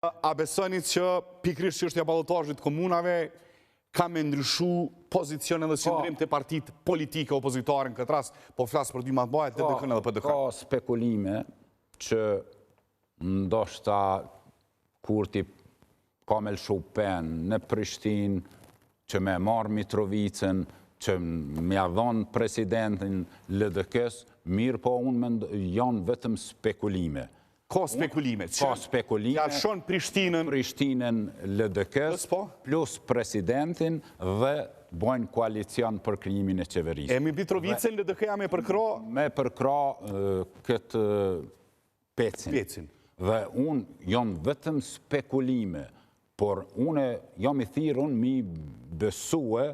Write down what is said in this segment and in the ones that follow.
A besoni që pikrisht çështja e ballotazhit komunave ka me ndryshu pozicion edhe qëndrim të partit politike opozitare në këtë rast, po flasë për dy matbajet, DDK-n edhe PDK. Ka spekulime që ndoshta Kurti ka me lëshu pen në Prishtinë, që me marë Mitrovicën, që me adhon presidentin LDK-s, mirë po unë janë vetëm spekulime. Ka spekulime. Ka spekulime. Ja shon Prishtinën LDK-s, plus presidentin dhe bojnë koalicion për krijimin e qeverisë. E mi Mitrovicën LDK-ja me përkra? Me përkra këtë pecin. Dhe unë janë vetëm spekulime, por unë jam i thirë unë mi besue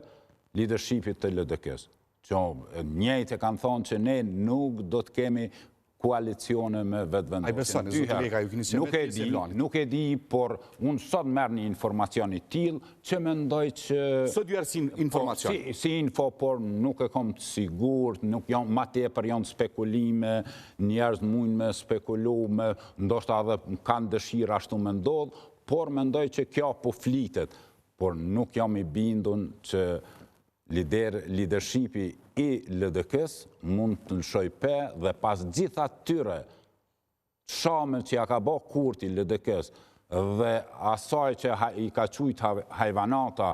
leadershipit të LDK-s. Njëjtë e kanë thonë që ne nuk do të kemi koalicione me vetë vendosjen. A i besoni, zotë Leka, ju keni qenë Nuk e di, por unë sot merë një informacion i tilë që mendoj që... Sot ju erë informacion? Si info, por nuk e kom të sigur, nuk janë, ma tepër janë spekulime, njerëz mujnë me spekulu, ndoshta edhe kanë dëshirë ashtu me ndodhë, por mendoj që kjo po flitet, por nuk jam i bindun që leadershipi i LDK-s mund të lëshoj pe dhe pas gjitha tyre shamën që ja ka bo Kurti LDK-s dhe asaj që i ka qujt hajvanata